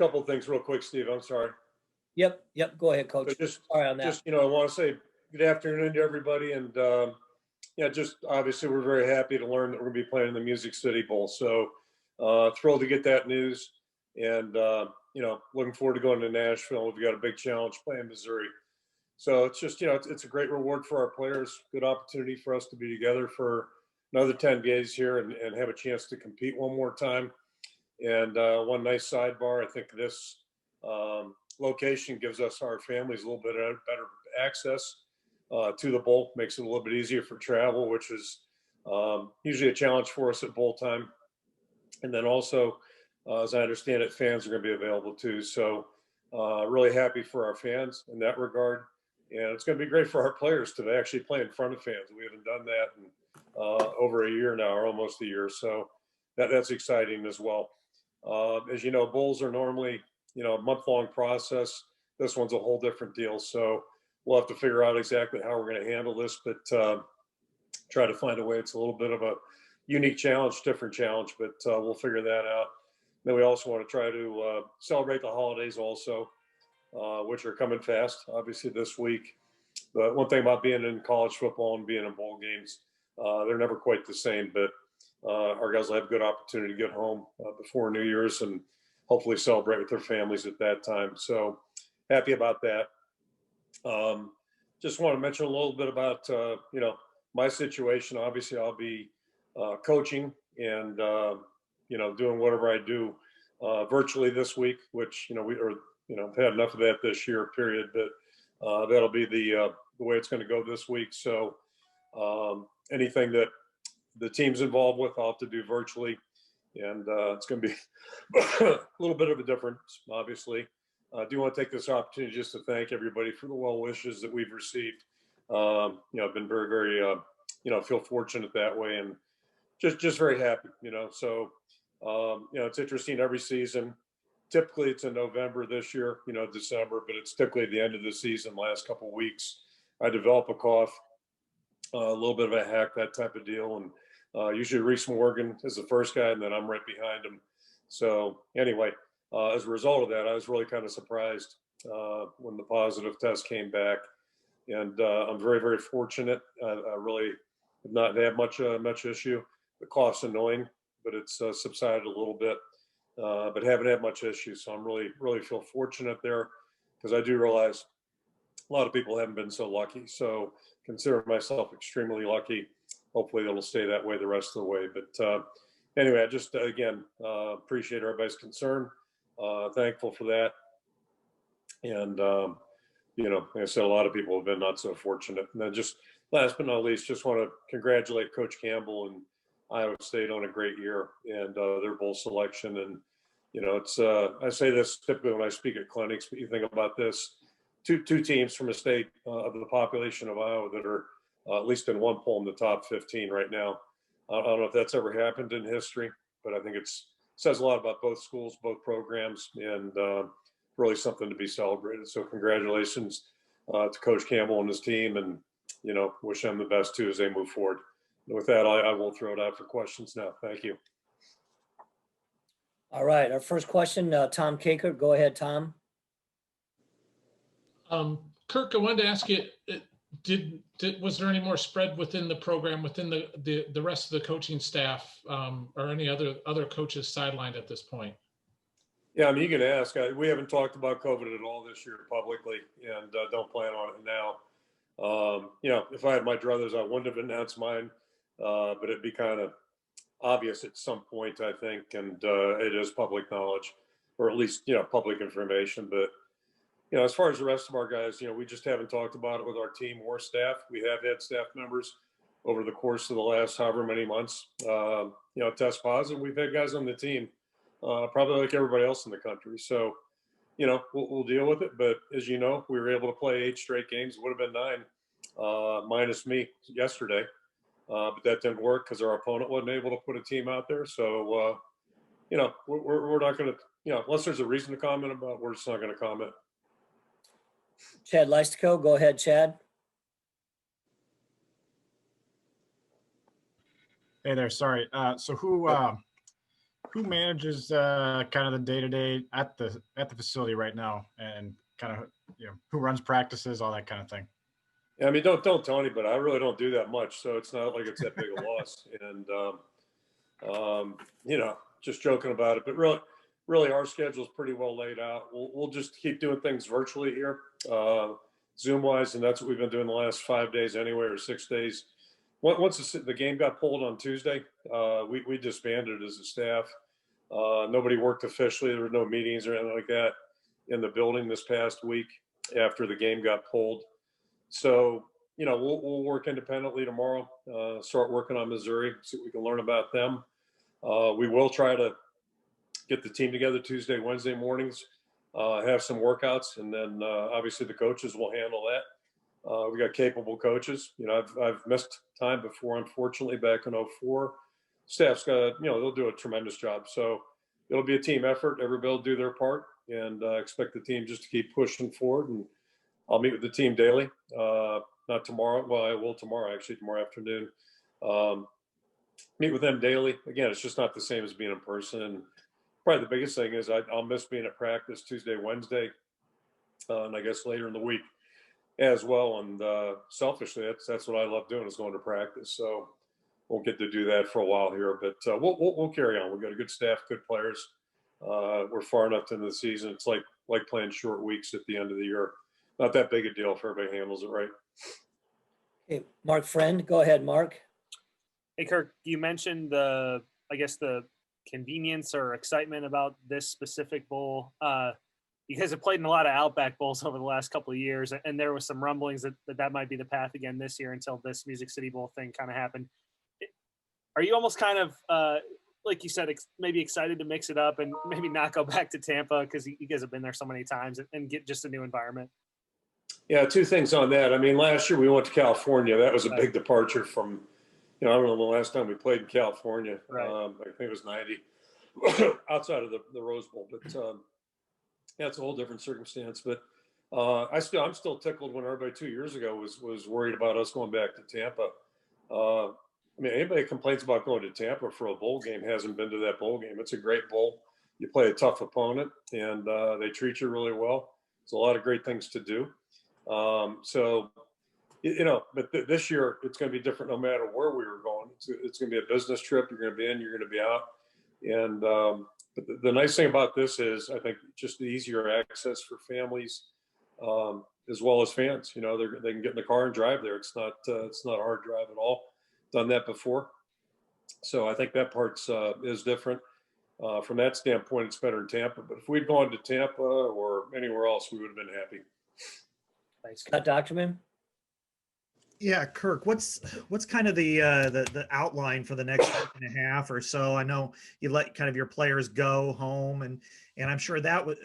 couple of things real quick, Steve. I'm sorry. Yep. Go ahead, Coach. Sorry on that. Just I want to say good afternoon to everybody, and just obviously we're very happy to learn that we're going to be playing in the Music City Bowl. So thrilled to get that news, and looking forward to going to Nashville. We've got a big challenge playing Missouri. So it's just it's a great reward for our players. Good opportunity for us to be together for another 10 days here and have a chance to compete one more time. And one nice sidebar, I think this location gives us, our families, a little bit of better access to the bowl, makes it a little bit easier for travel, which is usually a challenge for us at bowl time. And then also, as I understand it, fans are going to be available too. So really happy for our fans in that regard. And it's going to be great for our players to actually play in front of fans. We haven't done that in over a year now, or almost a year. So that's exciting as well. As you know, bowls are normally, a month-long process. This one's a whole different deal. So we'll have to figure out exactly how we're going to handle this, but try to find a way. It's a little bit of a unique challenge, different challenge, but we'll figure that out. Then we also want to try to celebrate the holidays also, which are coming fast, obviously this week. But one thing about being in college football and being in bowl games, they're never quite the same, but our guys will have good opportunity to get home before New Year's and hopefully celebrate with their families at that time. So happy about that. Just want to mention a little bit about, my situation. Obviously I'll be coaching and, doing whatever I do virtually this week, which, I've had enough of that this year, period, but that'll be the way it's going to go this week. So anything that the team's involved with, I'll have to do virtually, and it's going to be a little bit of a difference, obviously. I do want to take this opportunity just to thank everybody for the well wishes that we've received. I've been very, very, feel fortunate that way, and just very happy, So, it's interesting every season. Typically it's in November this year, December, but it's typically at the end of the season, last couple of weeks. I develop a cough, a little bit of a hack, that type of deal. And usually Reese Morgan is the first guy, and then I'm right behind him. So anyway, as a result of that, I was really kind of surprised when the positive test came back. And I'm very, very fortunate. I really have not had much issue. The cough's annoying, but it's subsided a little bit. But haven't had much issue. So I'm really, really feel fortunate there, because I do realize a lot of people haven't been so lucky. So consider myself extremely lucky. Hopefully it'll stay that way the rest of the way. But anyway, I just, again, appreciate everybody's concern. Thankful for that. And, like I said, a lot of people have been not so fortunate. And then just last but not least, just want to congratulate Coach Campbell and Iowa State on a great year and their bowl selection. And, it's, I say this typically when I speak at clinics, but you think about this, two teams from a state of the population of Iowa that are at least in one poll in the top 15 right now. I don't know if that's ever happened in history, but I think it says a lot about both schools, both programs, and really something to be celebrated. So congratulations to Coach Campbell and his team, and, wish them the best too as they move forward. And with that, I will throw it out for questions now. Thank you. All right. Our first question, Tom Kaker. Go ahead, Tom. Kirk, I wanted to ask you, was there any more spread within the program, within the rest of the coaching staff, or any other coaches sidelined at this point? Yeah, I mean, you can ask. We haven't talked about COVID at all this year publicly, and don't plan on it now. If I had my druthers, I wouldn't have announced mine, but it'd be kind of obvious at some point, I think, and it is public knowledge, or at least, public information. But, as far as the rest of our guys, we just haven't talked about it with our team or staff. We have had staff members over the course of the last however many months, test positive. We've had guys on the team, probably like everybody else in the country. So, we'll deal with it. But as you know, we were able to play 8 straight games. It would have been 9, minus me yesterday. But that didn't work because our opponent wasn't able to put a team out there. So, we're not going to, unless there's a reason to comment about, we're just not going to comment. Chad Leistico, go ahead, Chad. Hey there, sorry. So who who manages kind of the day-to-day at the facility right now, and kind of who runs practices, all that kind of thing? Yeah, I mean, don't tell anybody. I really don't do that much, so it's not like it's that big a loss. And just joking about it, but really, our schedule is pretty well laid out. We'll just keep doing things virtually here, Zoom wise, and that's what we've been doing the last 5 days anyway, or 6 days. Once the game got pulled on Tuesday, we disbanded as a staff. Nobody worked officially. There were no meetings or anything like that in the building this past week after the game got pulled. So, we'll work independently tomorrow, start working on Missouri, see what we can learn about them. We will try to get the team together Tuesday, Wednesday mornings, have some workouts, and then obviously the coaches will handle that. We got capable coaches. I've missed time before, unfortunately, back in 04. Staff's got, they'll do a tremendous job. So it'll be a team effort. Everybody will do their part, and expect the team just to keep pushing forward. And I'll meet with the team daily. Not tomorrow. Well, I will tomorrow, actually, tomorrow afternoon. Meet with them daily. Again, it's just not the same as being in person. And probably the biggest thing is I'll miss being at practice Tuesday, Wednesday, and I guess later in the week as well. And selfishly, that's what I love doing, is going to practice. So won't get to do that for a while here, but we'll carry on. We've got a good staff, good players. We're far enough into the season. It's like playing short weeks at the end of the year. Not that big a deal if everybody handles it right. Okay, Mark Friend, go ahead, Mark. Hey, Kirk, you mentioned the convenience or excitement about this specific bowl. You guys have played in a lot of Outback Bowls over the last couple of years, and there was some rumblings that might be the path again this year until this Music City Bowl thing kind of happened. Are you almost kind of, like you said, maybe excited to mix it up and maybe not go back to Tampa because you guys have been there so many times, and get just a new environment? Yeah, two things on that. I mean, last year we went to California. That was a big departure from, I don't know the last time we played in California. Right. I think it was 90 outside of the Rose Bowl. But yeah, it's a whole different circumstance. But I'm still tickled when everybody 2 years ago was worried about us going back to Tampa. I mean, anybody complains about going to Tampa for a bowl game hasn't been to that bowl game. It's a great bowl. You play a tough opponent, and they treat you really well. There's a lot of great things to do. But this year it's going to be different no matter where we were going. It's going to be a business trip. You're going to be in, you're going to be out. And but the nice thing about this is, I think, just the easier access for families as well as fans. They can get in the car and drive there. It's not a hard drive at all. Done that before. So I think that part's is different. From that standpoint, it's better in Tampa. But if we'd gone to Tampa or anywhere else, we would have been happy. Thanks. Scott Dochterman? Yeah, Kirk, what's kind of the outline for the next week and a half or so? I know you let kind of your players go home, and I'm sure that was,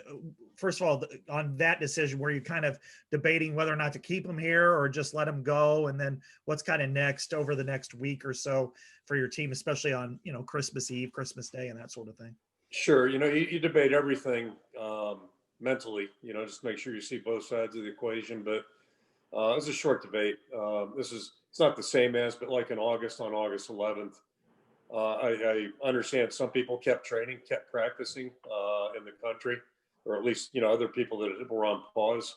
first of all, on that decision, were you kind of debating whether or not to keep them here or just let them go? And then what's kind of next over the next week or so for your team, especially on, Christmas Eve, Christmas Day, and that sort of thing? Sure. You debate everything mentally, just make sure you see both sides of the equation. But it's a short debate. It's not the same as, but like on August 11th, I understand some people kept training, kept practicing in the country, or at least, other people that were on pause.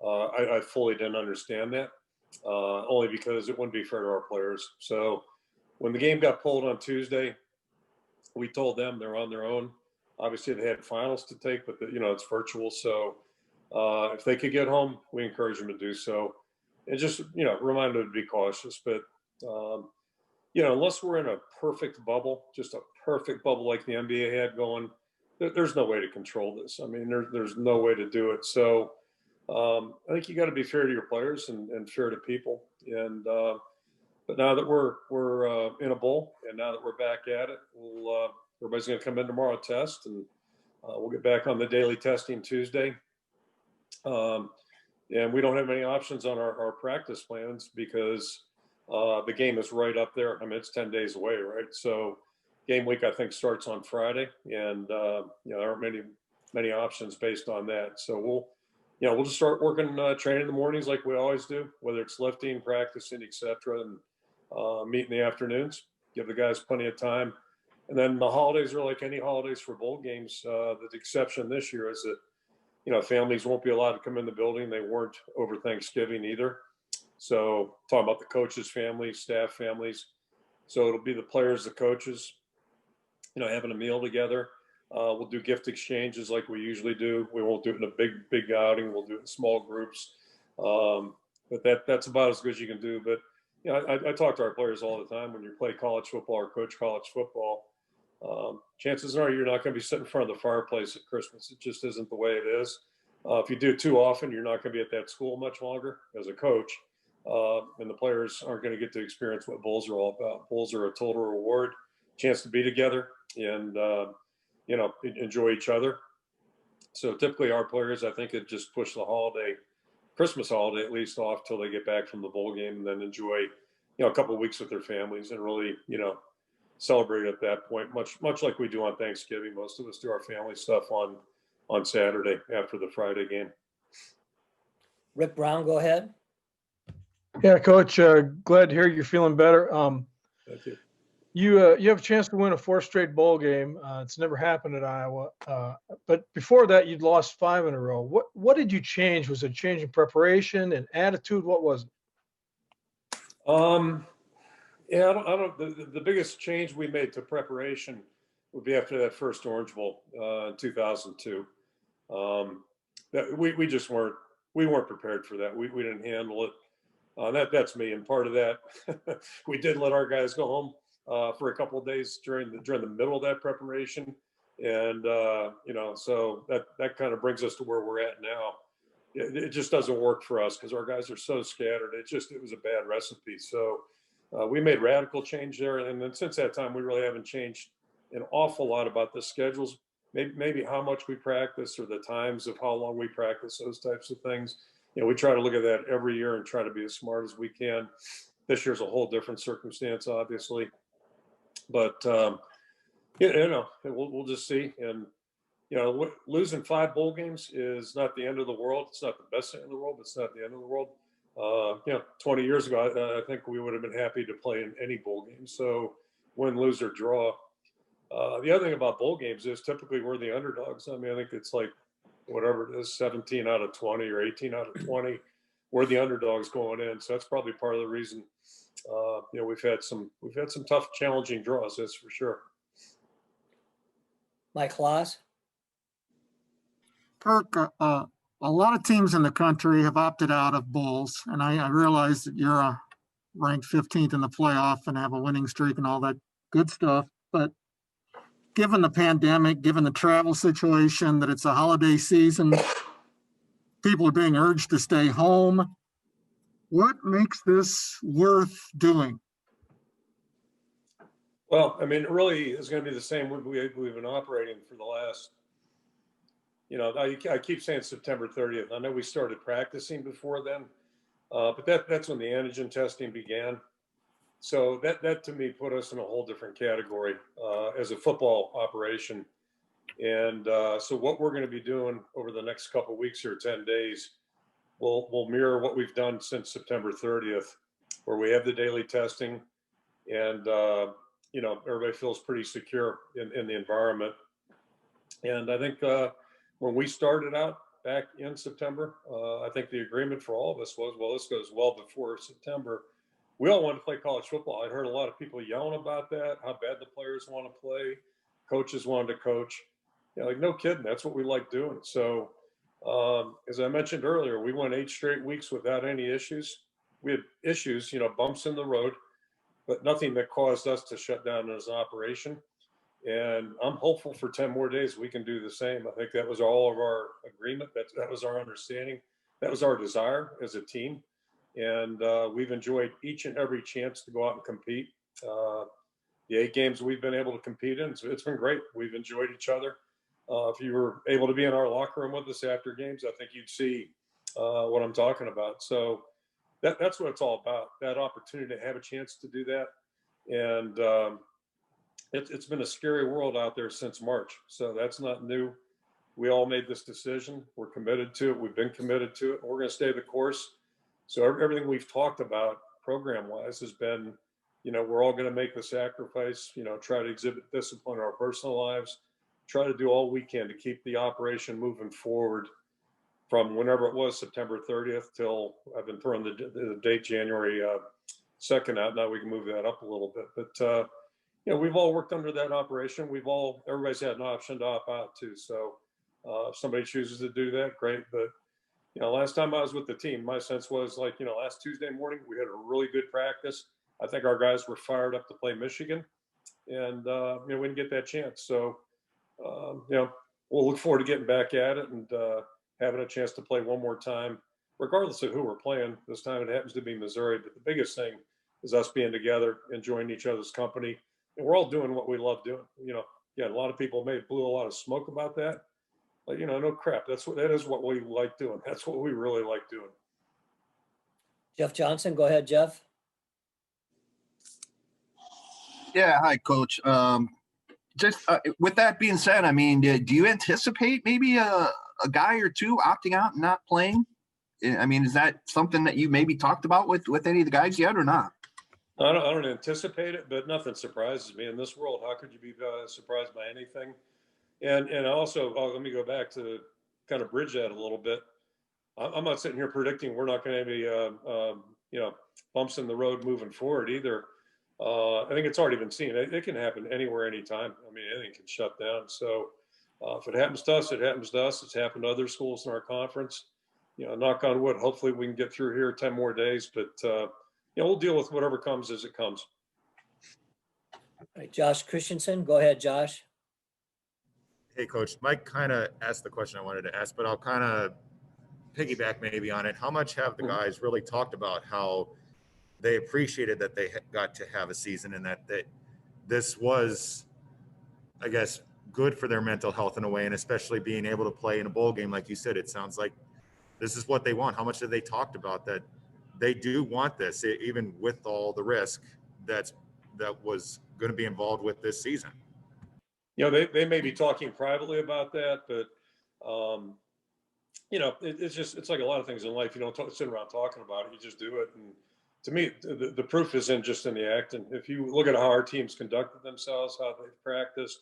I fully didn't understand that, only because it wouldn't be fair to our players. So when the game got pulled on Tuesday, we told them they're on their own. Obviously, they had finals to take, but it's virtual. So if they could get home, we encourage them to do so. And just, remind them to be cautious. But, unless we're in a perfect bubble, just a perfect bubble like the NBA had going, there's no way to control this. I mean, there's no way to do it. So I think you got to be fair to your players and fair to people. And but now that we're in a bowl, and now that we're back at it, everybody's going to come in tomorrow, test, and we'll get back on the daily testing Tuesday. And we don't have any options on our practice plans because the game is right up there. I mean, it's 10 days away, right? So game week, I think, starts on Friday, and there aren't many options based on that. So we'll just start working training in the mornings like we always do, whether it's lifting, practicing, etc., and meet in the afternoons. Give the guys plenty of time. And then the holidays are like any holidays for bowl games. The exception this year is that, you know, families won't be allowed to come in the building. They weren't over Thanksgiving either. So talking about the coaches' families, staff families. So it'll be the players, the coaches, you know, having a meal together. We'll do gift exchanges like we usually do. We won't do it in a big outing. We'll do it in small groups. But that's about as good as you can do. But, you know, I talk to our players all the time. When you play college football or coach college football, chances are you're not going to be sitting in front of the fireplace at Christmas. It just isn't the way it is. If you do it too often, you're not going to be at that school much longer as a coach. And the players aren't going to get to experience what bowls are all about. Bowls are a total reward, chance to be together and, you know, enjoy each other. So typically our players, I think, it just push the holiday, Christmas holiday at least, off till they get back from the bowl game, and then enjoy, you know, a couple of weeks with their families and really, you know, celebrate at that point, much like we do on Thanksgiving. Most of us do our family stuff on Saturday after the Friday game. Rick Brown, go ahead. Yeah, Coach, glad to hear you're feeling better. Thank you. You have a chance to win a 4th straight bowl game. It's never happened at Iowa. But before that, you'd lost 5 in a row. What did you change? Was it a change in preparation and attitude? What was it? Yeah, I don't. The biggest change we made to preparation would be after that first Orange Bowl in 2002. That we just weren't prepared for that. We didn't handle it. That's me, and part of that, we did let our guys go home for a couple of days during the middle of that preparation, and you know, so that kind of brings us to where we're at now. It just doesn't work for us because our guys are so scattered. It was a bad recipe. So we made radical change there, and then since that time, we really haven't changed an awful lot about the schedules. Maybe how much we practice or the times of how long we practice, those types of things. You know, we try to look at that every year and try to be as smart as we can. This year's a whole different circumstance, obviously, but you know, we'll just see. And you know, losing 5 bowl games is not the end of the world. It's not the best thing in the world, but it's not the end of the world. You know, 20 years ago, I think we would have been happy to play in any bowl game. So win, lose, or draw. The other thing about bowl games is typically we're the underdogs. I mean, I think it's like whatever it is, 17 out of 20 or 18 out of 20. We're the underdogs going in. So that's probably part of the reason. You know, we've had some tough, challenging draws. That's for sure. Mike Kloss. Kirk, a lot of teams in the country have opted out of bowls, and I realize that you're ranked 15th in the playoff and have a winning streak and all that good stuff. But given the pandemic, given the travel situation, that it's a holiday season, people are being urged to stay home. What makes this worth doing? Well, I mean, it really is going to be the same we've been operating for the last, you know, I keep saying September 30th. I know we started practicing before then, but that's when the antigen testing began. So that to me put us in a whole different category as a football operation. And so what we're going to be doing over the next couple of weeks or 10 days will mirror what we've done since September 30th, where we have the daily testing and, you know, everybody feels pretty secure in the environment. And I think when we started out back in September, I think the agreement for all of us was, well, this goes well before September. We all wanted to play college football. I heard a lot of people yelling about that, how bad the players want to play, coaches wanted to coach. You know, like, no kidding, that's what we like doing. So as I mentioned earlier, we went 8 straight weeks without any issues. We had issues, you know, bumps in the road, but nothing that caused us to shut down as an operation. And I'm hopeful for 10 more days we can do the same. I think that was all of our agreement. That was our understanding. That was our desire as a team. And we've enjoyed each and every chance to go out and compete. The 8 games we've been able to compete in, so it's been great. We've enjoyed each other. If you were able to be in our locker room with us after games, I think you'd see what I'm talking about. So that's what it's all about, that opportunity to have a chance to do that. And it's been a scary world out there since March. So that's not new. We all made this decision. We're committed to it. We've been committed to it. And we're going to stay the course. So everything we've talked about program-wise has been we're all going to make the sacrifice, try to exhibit discipline in our personal lives, try to do all we can to keep the operation moving forward from whenever it was, September 30th, till I've been throwing the date January 2nd out. Now we can move that up a little bit. But, we've all worked under that operation. Everybody's had an option to opt out too. So if somebody chooses to do that, great. But, last time I was with the team, my sense was last Tuesday morning, we had a really good practice. I think our guys were fired up to play Michigan, and, we didn't get that chance. So, we'll look forward to getting back at it and having a chance to play one more time, regardless of who we're playing. This time it happens to be Missouri, but the biggest thing is us being together, enjoying each other's company, and we're all doing what we love doing. A lot of people may blew a lot of smoke about that, but no crap. That is what we like doing. That's what we really like doing. Jeff Johnson, go ahead, Jeff. Yeah, hi, Coach. Just with that being said, I mean, do you anticipate maybe a guy or two opting out and not playing? I mean, is that something that you maybe talked about with any of the guys yet or not? I don't anticipate it, but nothing surprises me in this world. How could you be surprised by anything? And also, let me go back to kind of bridge that a little bit. I'm not sitting here predicting we're not going to be, bumps in the road moving forward either. I think it's already been seen. It can happen anywhere, anytime. I mean, anything can shut down. So if it happens to us, it happens to us. It's happened to other schools in our conference. Knock on wood. Hopefully we can get through here 10 more days. But, we'll deal with whatever comes as it comes. All right, Josh Christensen, go ahead, Josh. Hey, Coach. Mike kind of asked the question I wanted to ask, but I'll kind of piggyback maybe on it. How much have the guys really talked about how they appreciated that they got to have a season and that this was, I guess, good for their mental health in a way, and especially being able to play in a bowl game, like you said, it sounds like this is what they want. How much have they talked about that they do want this, even with all the risk that was going to be involved with this season? They may be talking privately about that, but it's like a lot of things in life. You don't sit around talking about it. You just do it. And to me, the proof isn't just in the act. And if you look at how our teams conducted themselves, how they've practiced,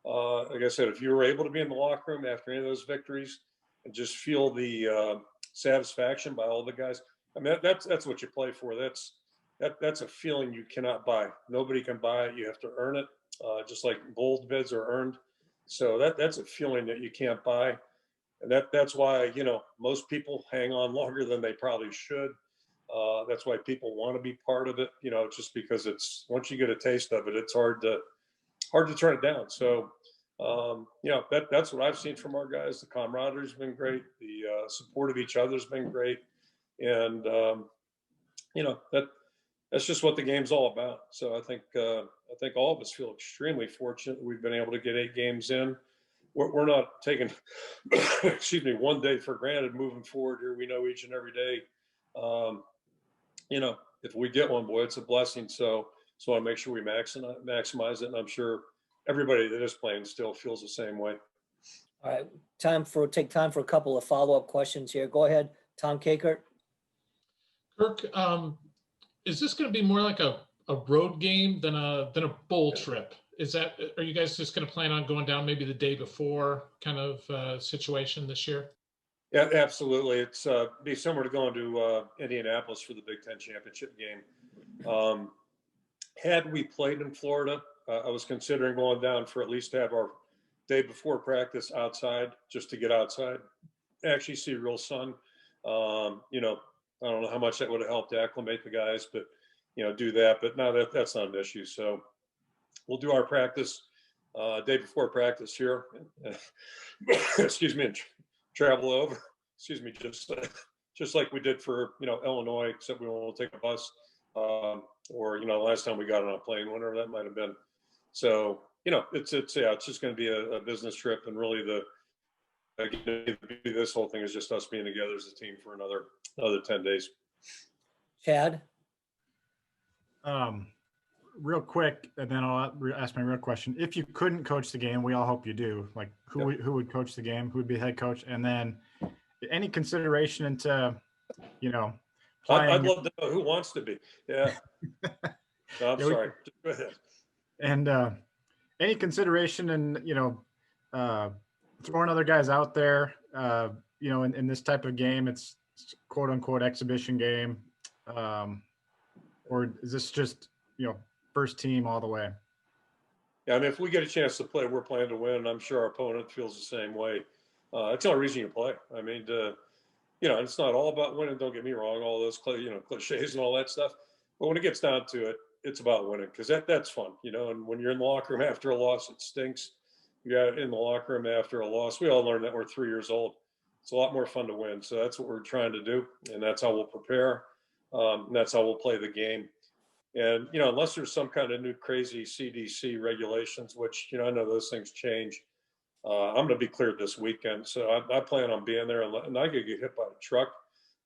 like I said, if you were able to be in the locker room after any of those victories and just feel the satisfaction by all the guys, I mean, that's what you play for. That's a feeling you cannot buy. Nobody can buy it. You have to earn it, just like gold bids are earned. So that's a feeling that you can't buy. And that's why, most people hang on longer than they probably should. That's why people want to be part of it, just because once you get a taste of it, it's hard to turn it down. So, that's what I've seen from our guys. The camaraderie's been great. The support of each other's been great. And, that's just what the game's all about. So I think all of us feel extremely fortunate that we've been able to get 8 games in. We're not taking, one day for granted moving forward here. We know each and every day, if we get one, boy, it's a blessing. So I want to make sure we maximize it. And I'm sure everybody that is playing still feels the same way. All right, take time for a couple of follow-up questions here. Go ahead, Tom Kakert. Kirk, is this going to be more like a road game than a bowl trip? Are you guys just going to plan on going down maybe the day before kind of situation this year? Yeah, absolutely. It's be similar to going to Indianapolis for the Big Ten championship game. Had we played in Florida, I was considering going down for at least to have our day before practice outside, just to get outside, actually see real sun. I don't know how much that would have helped to acclimate the guys, but do that. But no, that's not an issue. So we'll do our practice day before practice here. Excuse me, and travel over. Excuse me, just like we did for Illinois, except we won't take a bus, or last time we got on a plane, whatever that might have been. So it's just going to be a business trip, and really this whole thing is just us being together as a team for another 10 days. Chad? Real quick, and then I'll ask my real question. If you couldn't coach the game, we all hope you do. Like, who would coach the game? Who would be head coach? And then any consideration into, playing? I'd love to know who wants to be. Yeah. No, I'm Yeah, we- sorry. Go ahead. And any consideration in, throwing other guys out there, in this type of game, it's quote unquote exhibition game. Or is this just, first team all the way? Yeah, I mean, if we get a chance to play, we're playing to win. I'm sure our opponent feels the same way. It's the only reason you play. I mean, it's not all about winning. Don't get me wrong, all those cliches and all that stuff. But when it gets down to it, it's about winning because that's fun, And when you're in the locker room after a loss, it stinks. You're in the locker room after a loss. We all learned that we're 3 years old. It's a lot more fun to win. So that's what we're trying to do, and that's how we'll prepare. And that's how we'll play the game. And, unless there's some kind of new crazy CDC regulations, which, I know those things change, I'm going to be cleared this weekend. So I plan on being there, and I could get hit by a truck.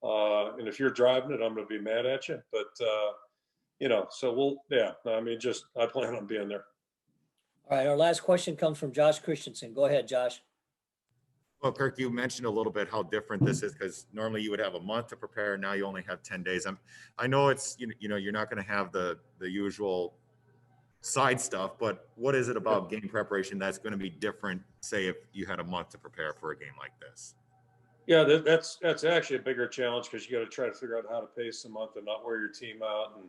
And if you're driving it, I'm going to be mad at you. But, so I plan on being there. All right, our last question comes from Josh Christensen. Go ahead, Josh. Well, Kirk, you mentioned a little bit how different this is because normally you would have a month to prepare. Now you only have 10 days. I know it's, you're not going to have the usual side stuff, but what is it about game preparation that's going to be different, say, if you had a month to prepare for a game like this? Yeah, that's actually a bigger challenge because you got to try to figure out how to pace the month and not wear your team out and,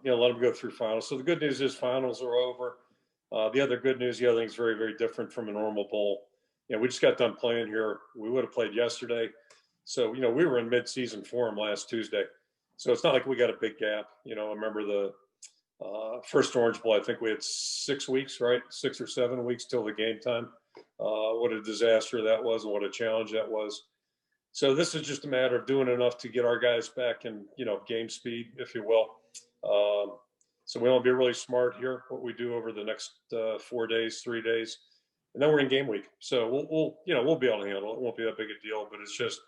let them go through finals. So the good news is finals are over. The other good news, the other thing is very, very different from a normal bowl. We just got done playing here. We would have played yesterday. So, we were in mid-season form last Tuesday. So it's not like we got a big gap. I remember the first Orange Bowl, I think we had 6 weeks, right? 6 or 7 weeks till the game time. What a disaster that was and what a challenge that was. So this is just a matter of doing enough to get our guys back in, game speed, if you will. So we want to be really smart here, what we do over the next 4 days, 3 days. And then we're in game week. So we'll be able to handle it. It won't be that big a deal, but it's just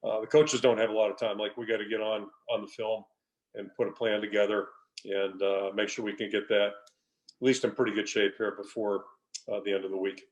the coaches don't have a lot of time. Like we got to get on the film and put a plan together and make sure we can get that at least in pretty good shape here before the end of the week.